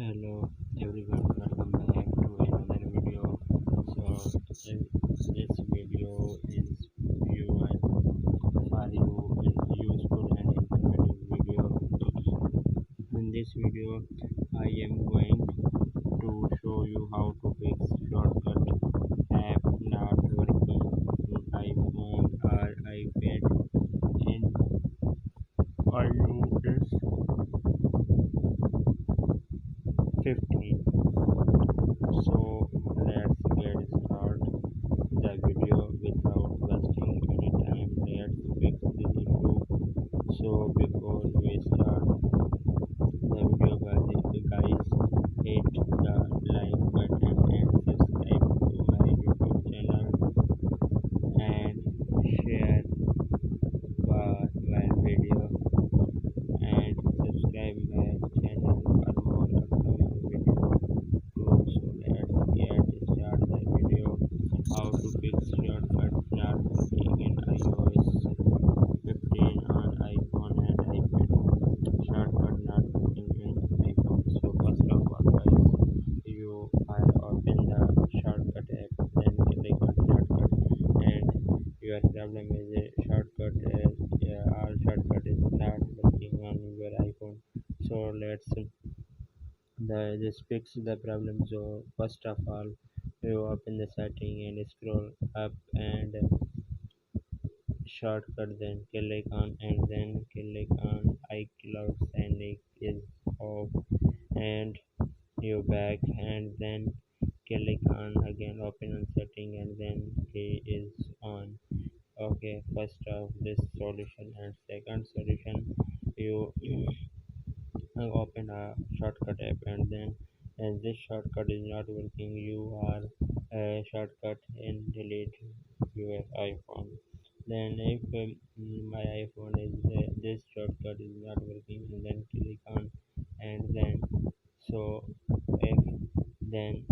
Hello everyone, welcome back to another video. This video is you for you is useful and informative video. In this video, I am going to show you how to fix shortcut app not working on iPhone or iPad in iOS 15. So let's get started the video without wasting any time. Let's fix this issue. So before we start the video, guys, hit the like button and subscribe to my YouTube channel and share my video and subscribe my channel for more upcoming video too. So let's get start the video. How to fix shortcut not working in iOS 15 on iPhone and iPad. Shortcut not working in iPhone. So first of all, guys, you are open the shortcut app, then click on shortcut, and your problem is a shortcut. All shortcut is not working on your iPhone. So let's this fix the problem. So first of all, you open the setting and scroll up and shortcut, then click on and then click on iCloud and it is off, and you back and then click on again open on setting and then it is on. Okay, first of this solution. And second solution, you open a shortcut app, and then as this shortcut is not working, you are shortcut and delete your iPhone. Then if my iPhone is this shortcut is not working, and then click on and then so if then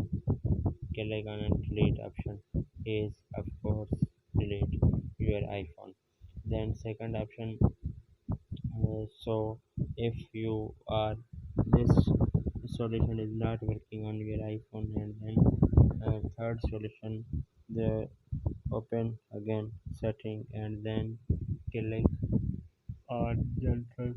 click on and delete option is of course delete your iPhone. Then second option, so if you are this solution is not working on your iPhone, and then third solution, the open again setting and then click on general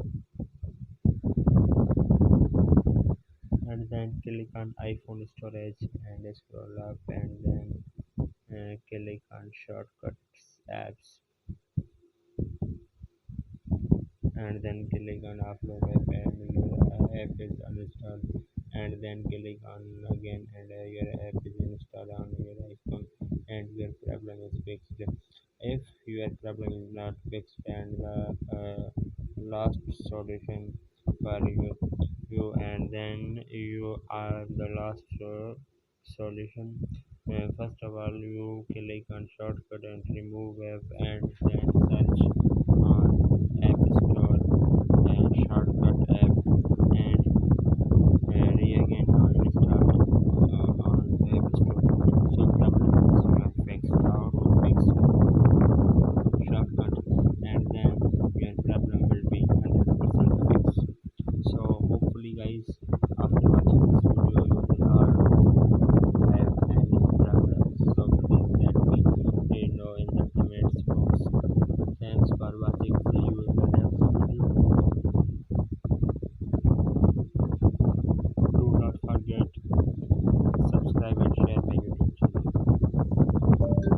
and then click on iPhone storage and scroll up and then click on shortcuts apps and then click on upload app, and your app is uninstalled, and then click on again and your app is installed on your iPhone and your problem is fixed. If your problem is not fixed, and the last solution for you and then you are the last solution. First of all, you click on shortcut and remove app, and then search on app store and shortcut app, and again on install on app store. So problem is not fixed. How to fix shortcut, and then your problem will be 100% fixed. So hopefully guys, after watching this video, you will all have any problems. So please let me know in the comments box. Thanks for watching. See you in the next video. Do not forget